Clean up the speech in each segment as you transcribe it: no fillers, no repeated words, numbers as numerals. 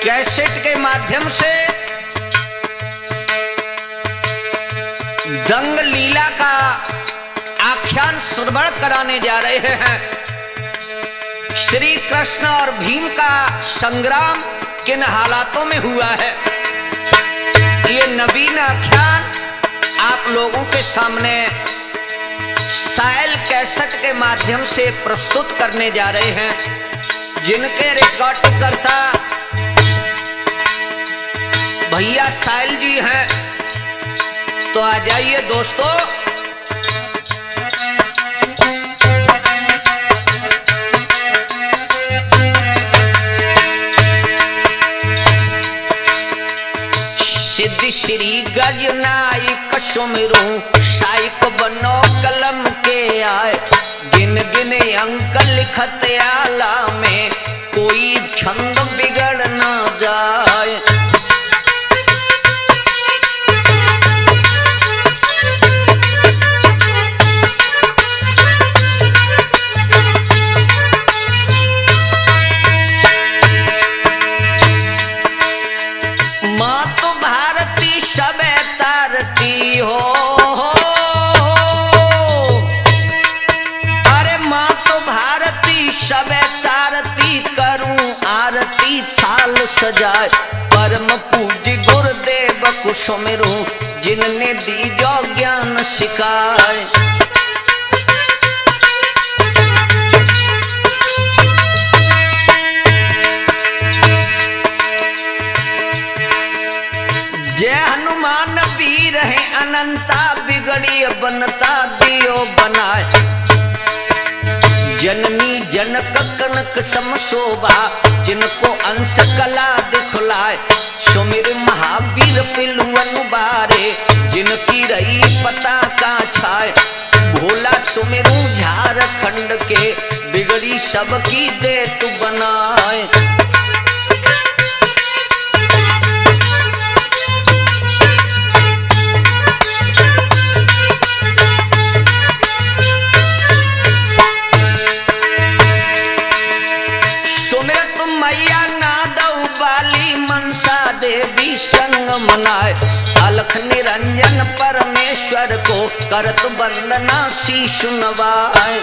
Cassette के माध्यम से दंग लीला का आख्यान श्रवण कराने जा रहे हैं। श्री कृष्ण और भीम का संग्राम किन हालातों में हुआ है, ये नवीन आख्यान आप लोगों के सामने साइल कैसेट के माध्यम से प्रस्तुत करने जा रहे हैं, जिनके रिकॉर्ड करता भैया साइल जी हैं। तो आ जाइए दोस्तों, सिद्धि श्री गजनायक सुमिरू साइक बनो कलम के आए, गिन गिन अंक लिखत आला में कोई छंद बिगड़ न जाए। सजाए परम पूज्य गुरुदेव को सुमिरू, जिनने दी जो ज्ञान सिखाए। जय हनुमान वीर है अनंता, बिगड़ी बनता दियो बनाए। जननी जनक कनक सम शोभा, जिनको अंश कला दिखलाए। सुमिर महावीर पिलुअन बारे, जिनकी रही पताका छाए। भोला सुमिरू झारखंड के, बिगड़ी सबकी दे तू बनाए। देवी संग मनाए, अलख निरंजन परमेश्वर को करत वंदना शीश नवाए।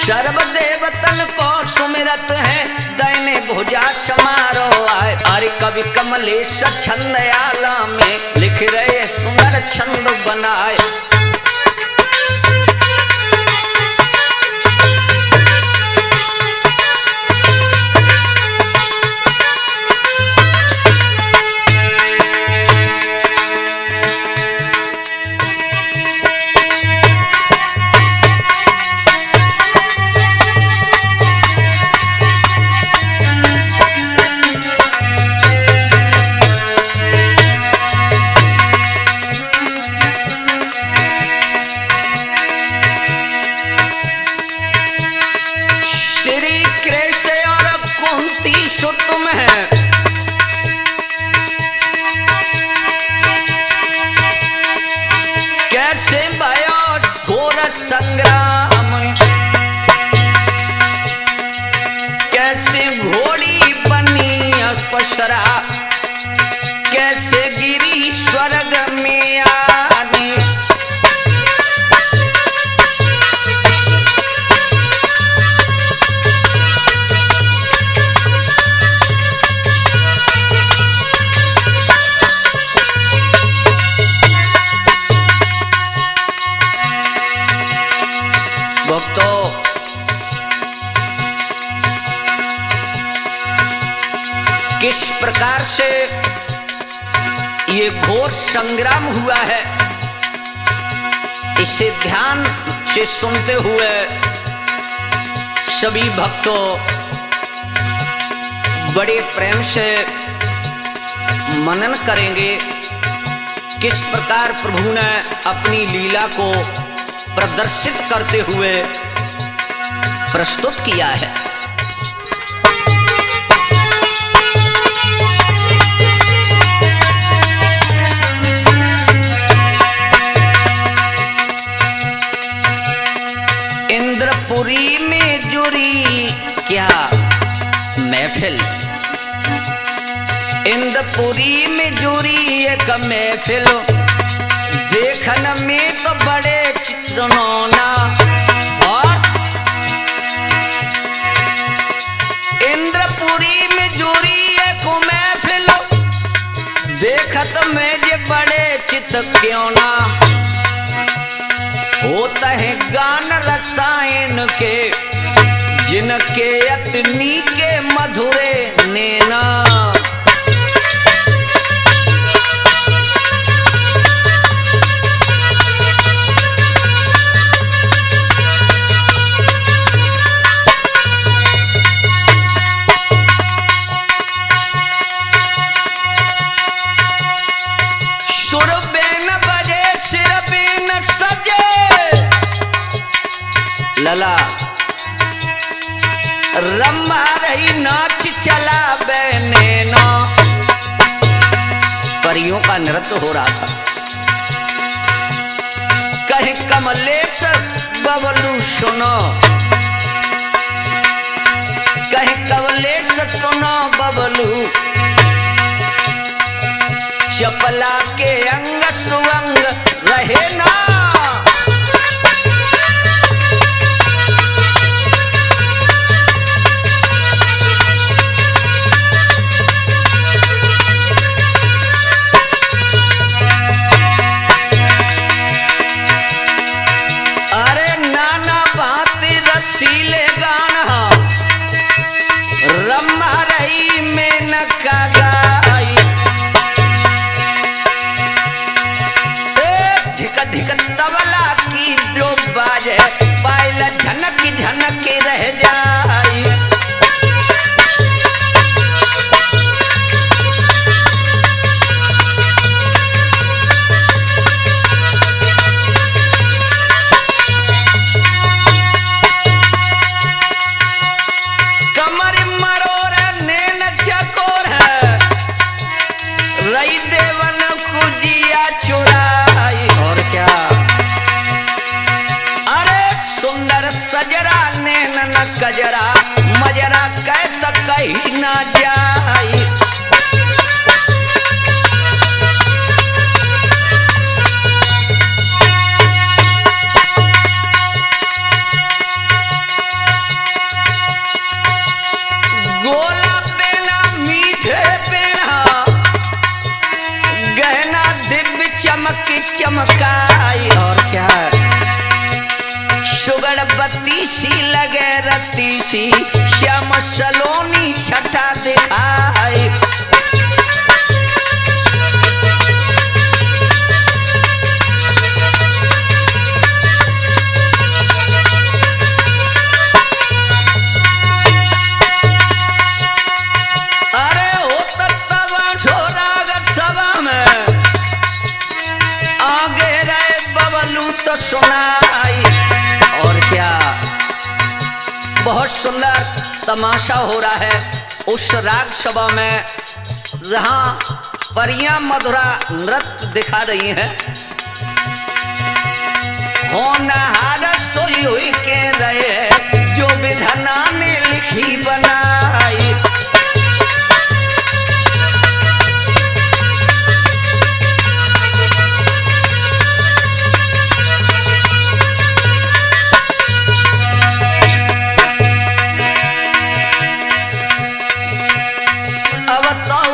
सर्वदेवतन को सुमिरत है, दैने भुजा समारोह आए। अरे कवि कमलेश छंद आला में लिख रहे सुंदर छंद बनाए। कैसे भयो घोर संग्राम, कैसे घोड़ी बनी अपसरा, कैसे गिरी स्वर्ग में आनी। किस प्रकार से ये घोर संग्राम हुआ है, इसे ध्यान से सुनते हुए सभी भक्तों बड़े प्रेम से मनन करेंगे। किस प्रकार प्रभु ने अपनी लीला को प्रदर्शित करते हुए प्रस्तुत किया है। महफिल। इंद्रपुरी में जुड़ी एक महफिल, देखन में तो बड़े चित्रनौना। और इंद्रपुरी में जुड़ी एक महफिल, देखत में जे बड़े चित क्यों ना। होता है गान रसायन के, जिनके अतनी के मधुरे नैना। सुर बेन बजे सिर बेन सजे, लला रम्मा रही नाच चला बैनैना। परियों का नृत्य हो रहा था। कहे कमलेश बबलू सुनो, कहे कमलेश सुनो बबलू। चपला के अंग सुअंग रहे ना। अरे नाना भांति रसीले गाना, रम्मा रही मेनका गाई। धिक तबला की जो बाजे, पायल झनक झनक रह जाई। कमर मरोर नैन चकोर है, रई देवन कुजिया चुराई। और क्या अरे सुंदर सजरा नैन न कजरा, मजरा कह तक कहीं ना जाई। गोला पेना मीठे पेना, गहना दिव्य चमक चमकाई। और क्या सुगड़ बत्ती सी लगे रत्ती सी, श्याम सलोनी छटा दिखाई। अरे हो तत्वा छोरागत सभा में, आगे रहे बबलू तो सुनाई। और क्या बहुत सुंदर तमाशा हो रहा है उस राग सभा में, जहां परियां मधुरा नृत्य दिखा रही हैं। होनहार सोई हुई के रहे, जो विधना ने लिखी बनाई।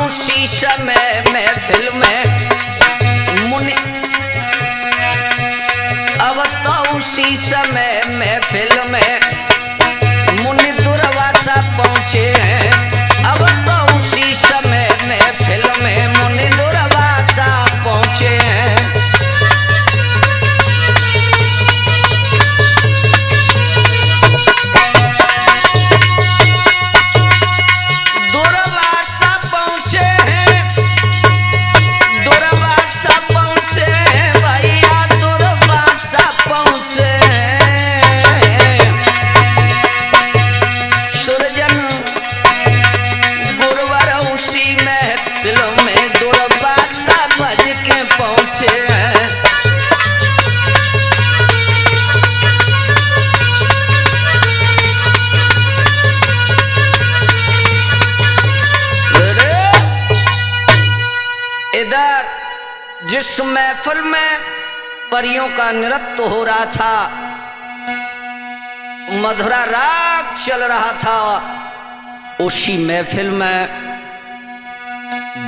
उसी समय महफिल में मुनि, अब तो उसी समय महफिल में मुनि दुर्वासा पहुंचे हैं। अब तो उसी समय महफिल में मुनि दुर्वासा पहुंचे हैं। जिस महफिल में परियों का नृत्य हो रहा था, मधुरा राग चल रहा था, उसी महफिल में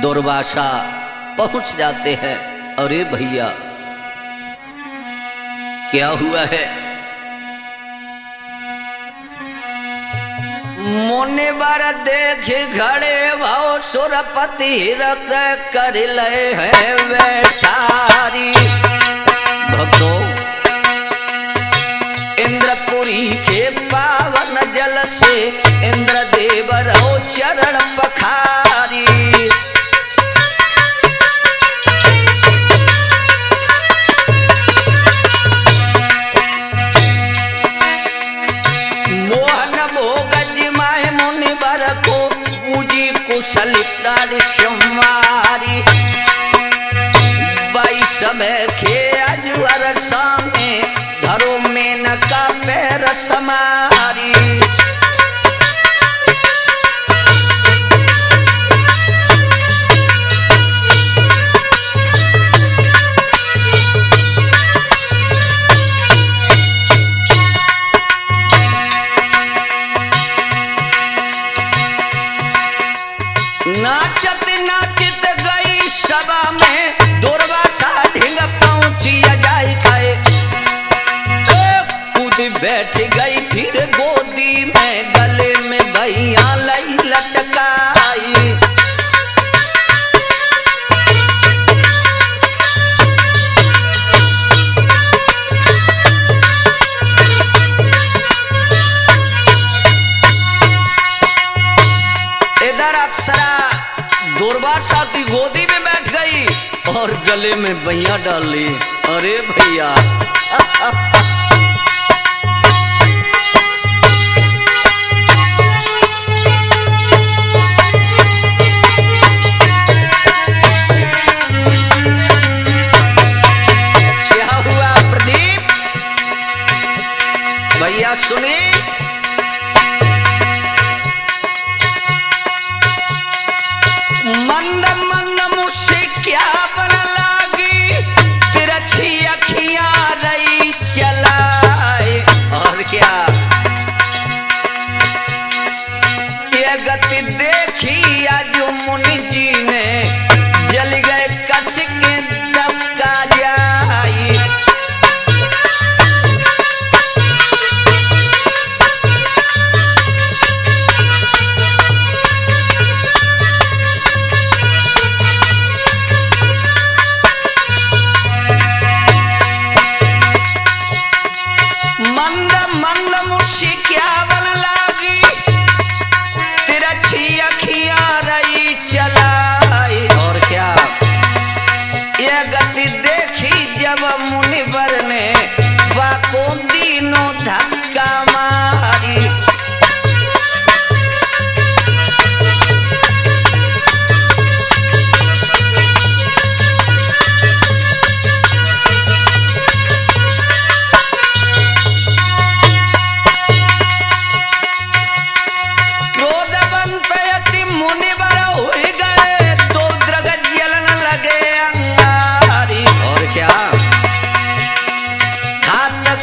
दुर्वासा पहुंच जाते हैं। अरे भैया क्या हुआ है? मुनिवर देख घड़े भाव सुरपति रक्त कर ले है बैठारी। भक्तों, इंद्रपुरी के पावन जल से इंद्रदेव रहो चरण पखारी। कुशल समारी बाई समय के अजवर सामे धरो में न का पैर समारी। नाचत नाचत गई सभा में दुर्वासा ढिंग पहुंची अजाई खाए। कूद बैठ गई फिर गोदी में, गले में भैया लई लटकाई। इधर अप्सरा दुर्वासा की गोदी में बैठ गई और गले में भैया डाल ली। अरे भैया क्या हुआ प्रदीप? भैया सुनिए, मंद मंद मुझसे क्या बन लागी, तिरछी अखियां रही चलाए। और क्या ये गति देखी आज मुनि जी ने, जल गए कस के दबका जाई। मंद मंद मुझसे क्या बन लागी, तिरछी अखियां रही चलाई। और क्या यह गति देखी जब मुनिवर ने, वाको तीनों धक्का मारी।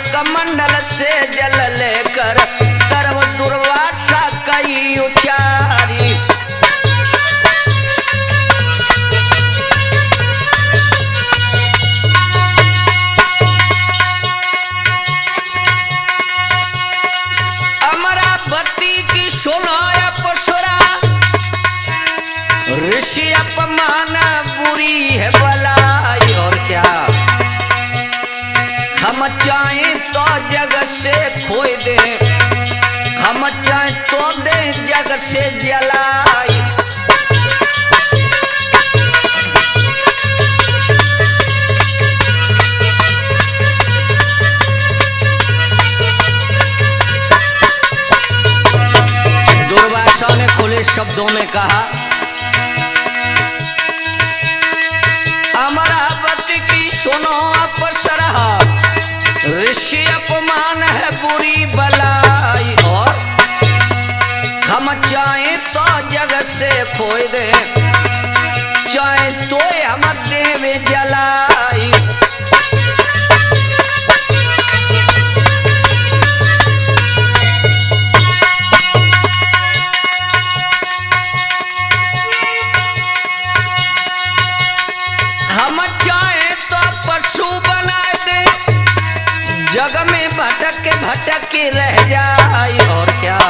कमंडल से जल लेकर तरव दुर्वासा कई उचारी। अमरावती की सुनो अपसरा, ऋषि अपमान बुरी है बलाई। और क्या हम चाहें तो जग से खोई दे, हम चाहें तो दे जग से जलाई। दुर्वासा ने खुले शब्दों में कहा, अमरावती की सुनो अपसरा, ऋषि अपमान है बुरी बलाई। और हम चाहें तो जग से खोई दे, चाहे तो हम देवे जलाई। हम चाहे तो पशु बना दे, जग में भटक के रह जाए। और क्या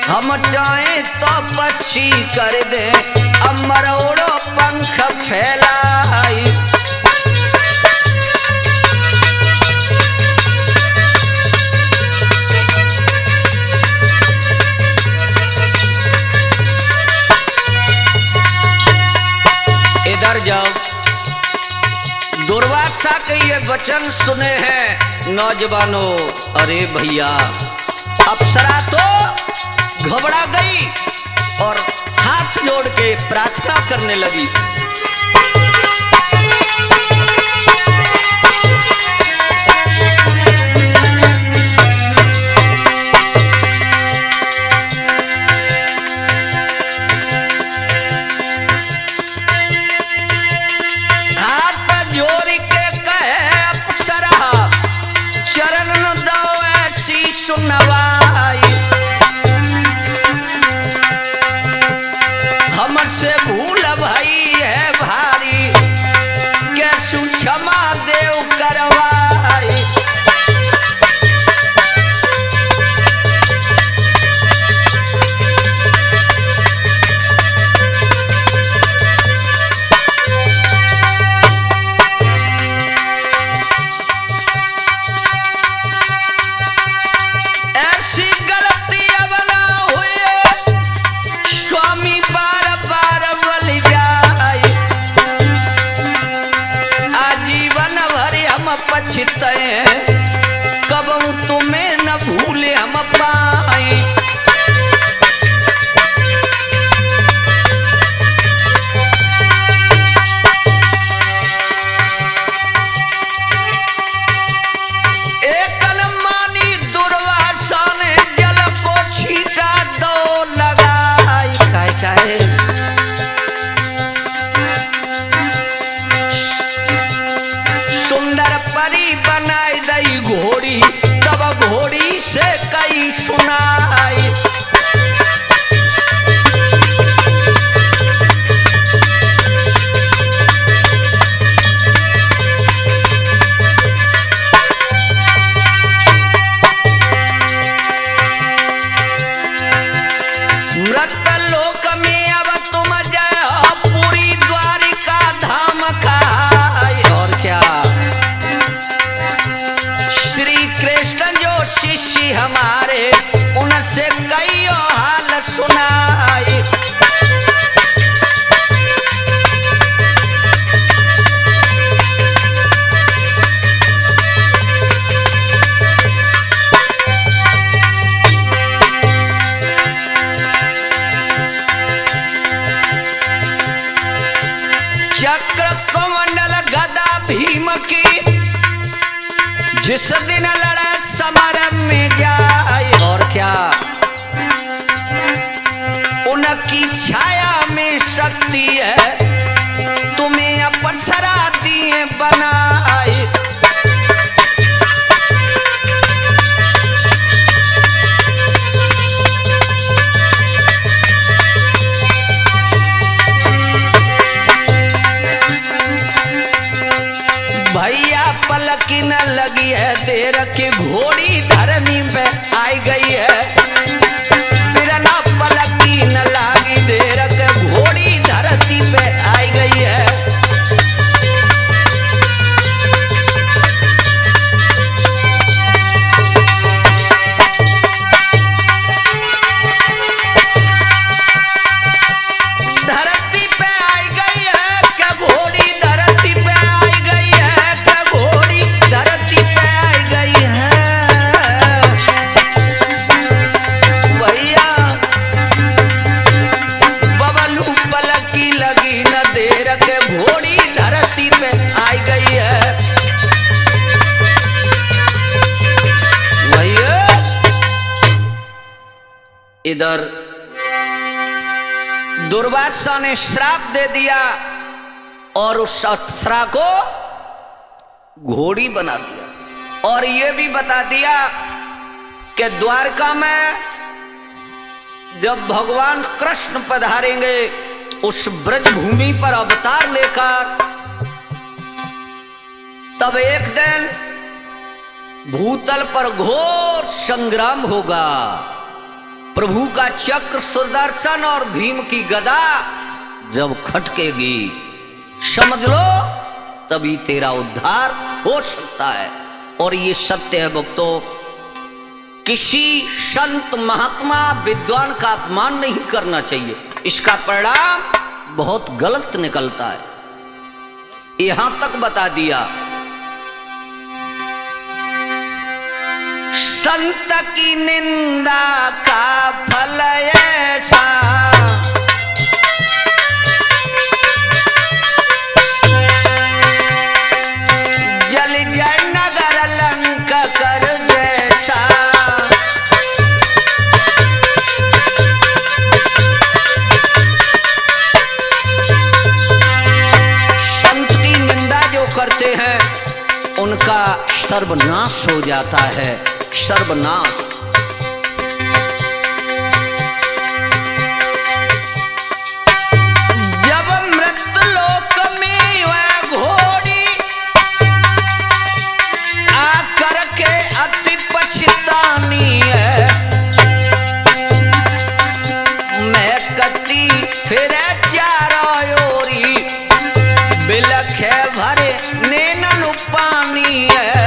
हम चाहे तो पक्षी कर दे, अमर उड़ो पंख फैलाई। इधर जाओ, दुर्वासा के ये वचन सुने हैं नौजवानों। अरे भैया, अप्सरा तो घबरा गई और हाथ जोड़ के प्रार्थना करने लगी। हाथ जोड़ के कहे अप्सरा, चरण दो ऐसी सुनवाई। हमसे भूल भई है भारी, कैसु क्षमा देव करवाई। ऐसी गलती अब ना हुई, स्वामी बार बार बल जाए। आजीवन भर हम पछताए, कबहू तुम्हें न भूले हम पाए। एकल मानी दुर्वासा ने जल को छीटा दो लगाई। काहे सुंदर परी बनाई दई घोड़ी, तब घोड़ी से कई सुनाई। मृत लोक में अब तुम जय हो, पूरी द्वारिका धाम खाए। और क्या श्री कृष्ण जो शिष्य हमारे, उनसे कई हाल सुनाए। चक्र कमंडल गदा भीम की, जिस दिन लड़ा समर में जाए। और क्या उनकी छाया में शक्ति है, तुम्हें अप्सरा दिए बनाए। भैया पलकी न लगी है देर की, घोड़ी धरनी पे आई गई है। फिर ना पलकी न लगी देर के, घोड़ी धरती पे आई गई है। धरती पे आई गई है, क्या घोड़ी धरती पे आई गई है, क्या घोड़ी धरती पे आई गई है। भैया बबलू पलकी लगी न देर के, घोड़ी धरती पे आई गई है। भैया इधर दुर्वासा ने श्राप दे दिया और उस अप्सरा को घोड़ी बना दिया और ये भी बता दिया कि द्वारका में जब भगवान कृष्ण पधारेंगे उस ब्रज भूमि पर अवतार लेकर, तब एक दिन भूतल पर घोर संग्राम होगा। प्रभु का चक्र सुदर्शन और भीम की गदा जब खटकेगी, समझ लो तभी तेरा उद्धार हो सकता है। और ये सत्य है भक्तों, किसी संत महात्मा विद्वान का अपमान नहीं करना चाहिए, इसका परिणाम बहुत गलत निकलता है। यहां तक बता दिया, संत की निंदा का फल ऐसा, जल जय नगर लंका कर जैसा। संत की निंदा जो करते हैं उनका सर्वनाश हो जाता है, सर्वनाश। जब मृत्यु लोक में वह घोड़ी आकर के अति पछतानी है, मैं कती फिर चारों ओरी बिलखे भरे नैनन पानी है।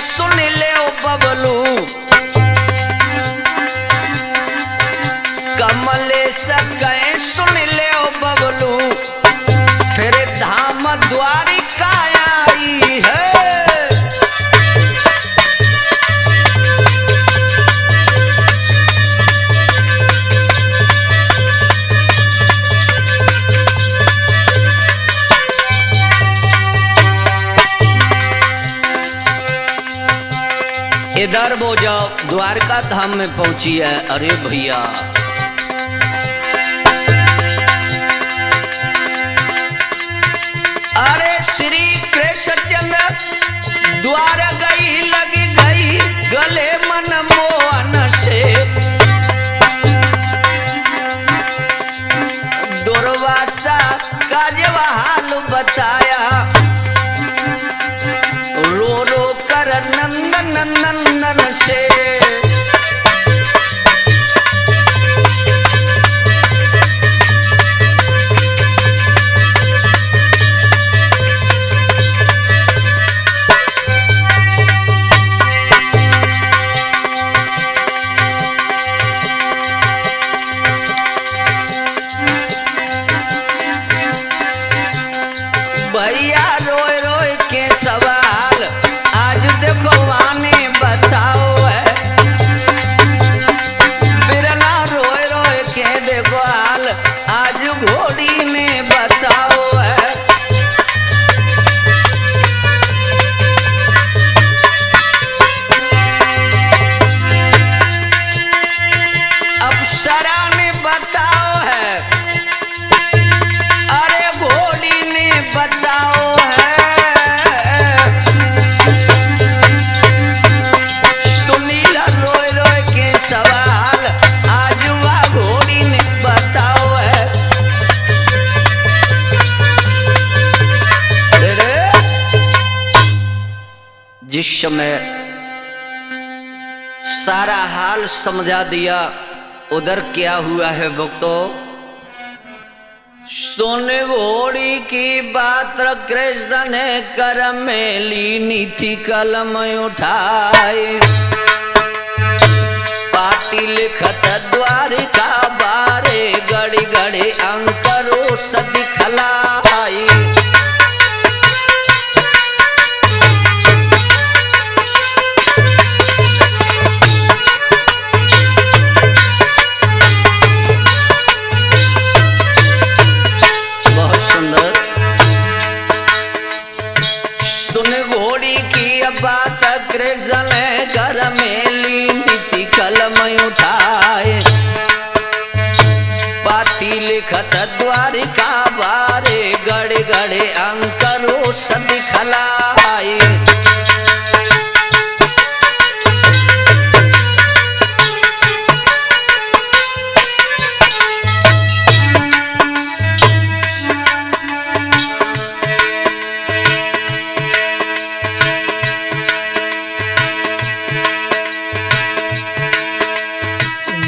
सुन ले ओ बबलू, कमलेश गए सुन ले ओ बबलू, फिर धाम द्वारिका आई है। इधर वो जाओ द्वारका धाम में पहुंची है। अरे भैया अरे श्री कृष्णचंद्र द्वार गई लगी गई गले मन मोहन से, दुर्वासा का जब हाल बताया, रो रो कर नंदन नंदन से। भैया रोए रोए के सवाल आज देखो आने बताओ है, बिरना रोए रोए के देखो हाल आज घोड़ी ने बताओ है। अप्सरा ने बताओ है, अरे घोड़ी ने बताओ है। सुनीला रोए रोए के सवाल आज वह घोड़ी ने बताओ है। जिस समय सारा हाल समझा दिया, उधर क्या हुआ है भक्तों, सोने घोड़ी की बात कृष्ण ने कर में ली, नीति कलम उठाए, चले घर में नीति कलम उठाए, पाती लिखत द्वारिका बारे, गड़े गड़े अंकरो सद खलाए।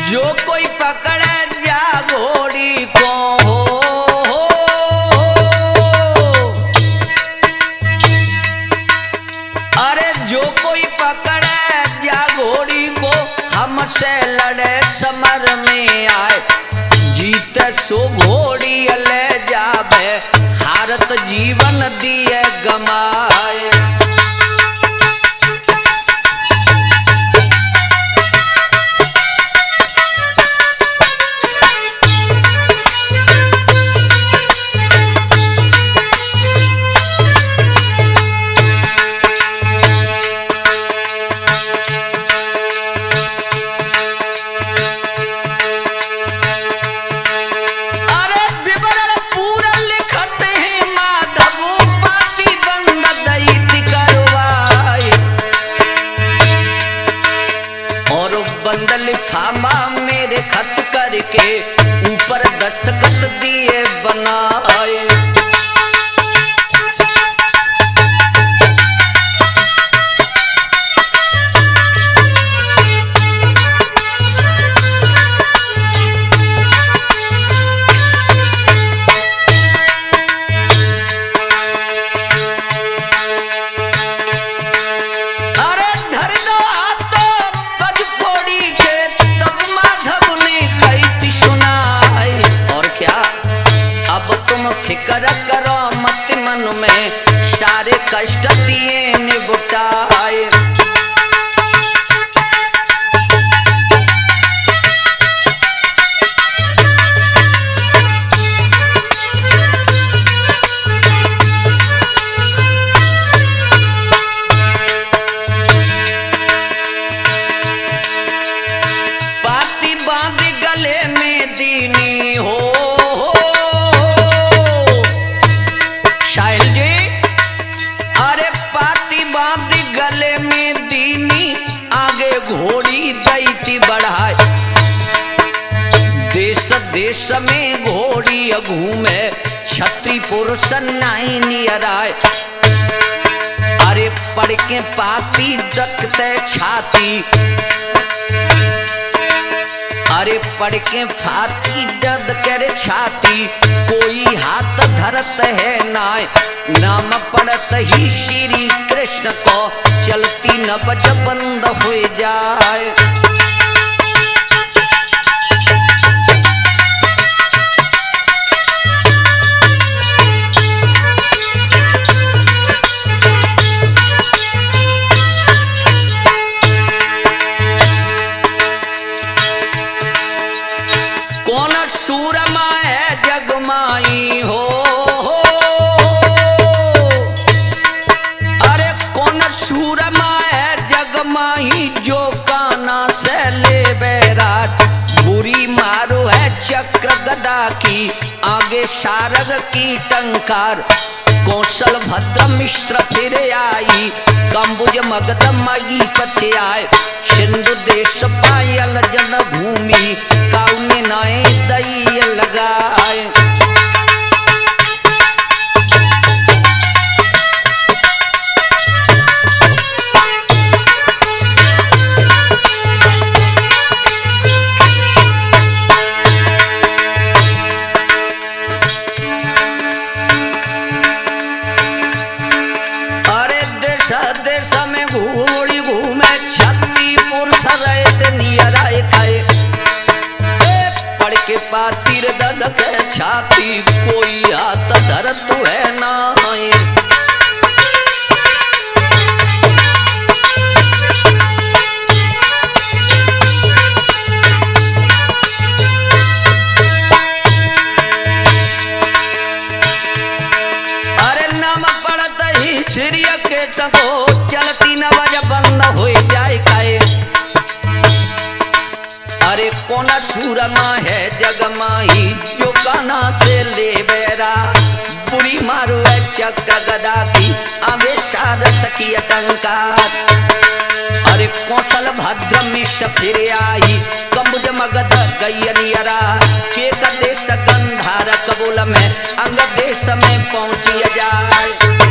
जो कोई पकड़े जा घोड़ी को हो, अरे जो कोई पकड़े जा घोड़ी को, हमसे लड़े समर में आए, जीते सो घोड़ी ले जावे, हारत जीवन दिए गमाए। लिफाफा मेरे खत करके ऊपर दस्तखत दिए बनाए, फिकर करो मत मन में, सारे कष्ट दिए निबटाए। पाती बांध गले में दीनी हो, गले में दीनी आगे घोड़ी दैती बढ़ाए, देश देश में घोड़ी घूमे, छत्री पुरुष नाई नियराए। अरे पढ़ के पाती दकते छाती, अरे पढ़ के फाती दद करे छाती, कोई हाथ धरत है नाय, नाम पढ़त ही श्री कृष्ण को, चलती नबज बंद हो जाए। कौन सूरमा है जगमाई हो, अरे कौन सूरमा है जगमाई, जो काना से ले बैराट, बुरी मारो है चक्र गदा की, आगे शारग की टंकार, कौशल भद्र मिश्र फिर आई, कंबुज मगध मगी पचे आए, सिंधु देश पायल जन भूमि, काउने नए दई लगाए। देश में घोड़ी घूमे, छत्ती पुरुष नियराए खाए, पढ़ के पातिर दद के छाती, कोई हाथ धर तू है नाए। श्री के चको चलती न बज बंद हुई कौन सूरमा है जग माही जो काना से ले बेरा बुरी मारो है चक गदा की आगे सार सकी टंकार अरे कौशल भद्र में फिर आई कम्बुज मगध गैयरा के देश गंधार कबूल में अंग देश में पहुंची जाए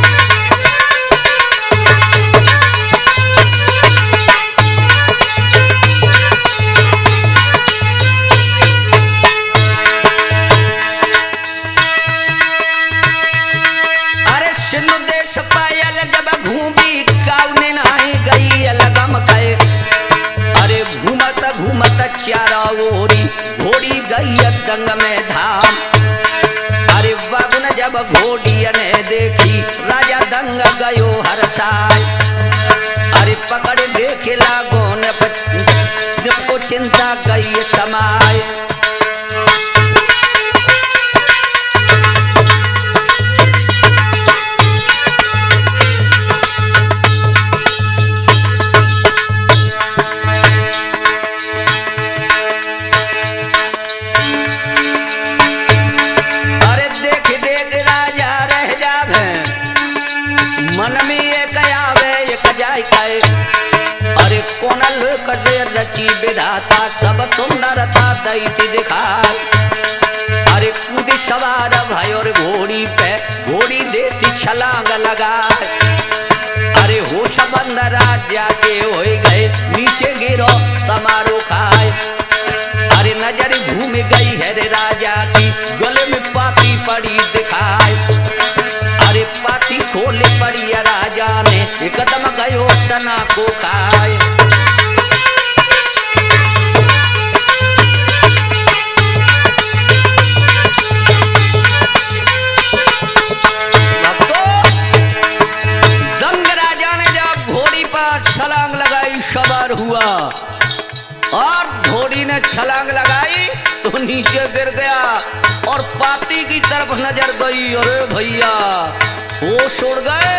पायल जब घूमी काउने नाई गई लगम कहे अरे घूमत घूमत चारा ओरी घोड़ी गई दंग में धाम अरे बागुन जब घोड़िया ने देखी राजा दंग गयो हर्षाय अरे पकड़ देखे लागो न को चिंता गई समाय अरे कोनल कटे रची विधाता सब सुंदरता दैती दिखाई अरे कूद सवार भाई और घोड़ी पे घोड़ी देती छलांग लगाए अरे होश बंद राजा के हो गए नीचे गिरो तमारो खाए अरे नजर घूम गई है रे राजा की गले में पाती पड़ी दिखाए अरे पाती खोले पड़ी राजा ने एकदम गयो सना को खाए जंग राजा ने जब घोड़ी पर छलांग लगाई सवार हुआ और घोड़ी ने छलांग लगाई तो नीचे गिर गया और पाती की तरफ नजर गई अरे भैया होश उड़ गए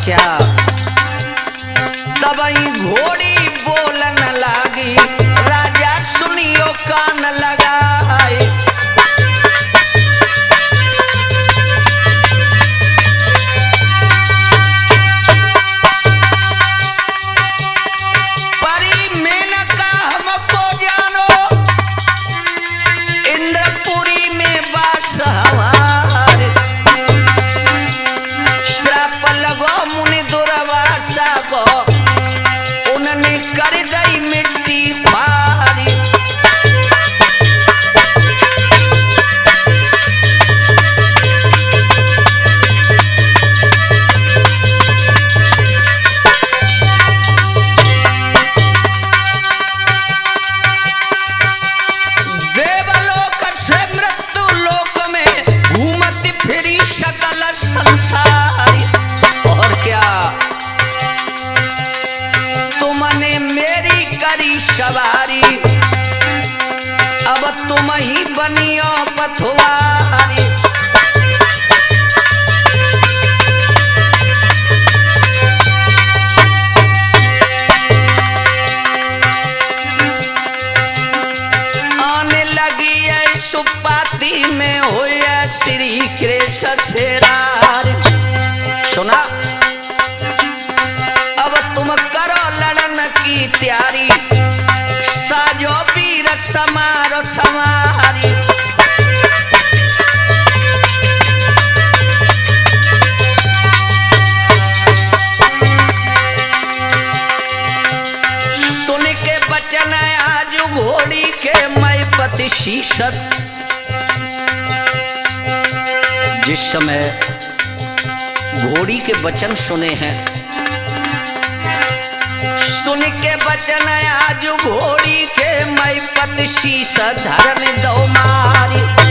क्या तब घोड़ी बोलन लागी राजा सुनियो कान लगाए परी मेनका हमको जानो इंद्रपुरी में वास हमारे श्राप लगो मुनि दुर्वासा को उन्होंने कर दई मिट्टी मारी देवलोक से मृत्यु लोक में घूमती फिरी सकल संसारी और क्या तुमने मेरी करी सवारी अब तुम ही बनियो पथवारी आने लगी है सुपाती में हुआ श्री कृष्ण से रार त्यारी साजो वीर समारो समारी। सुन के बचन आज घोड़ी के मैं पति शीशत। जिस समय घोड़ी के वचन सुने हैं, सुन के वचन आज घोड़ी के मैं पति शीश धरन दो मारी।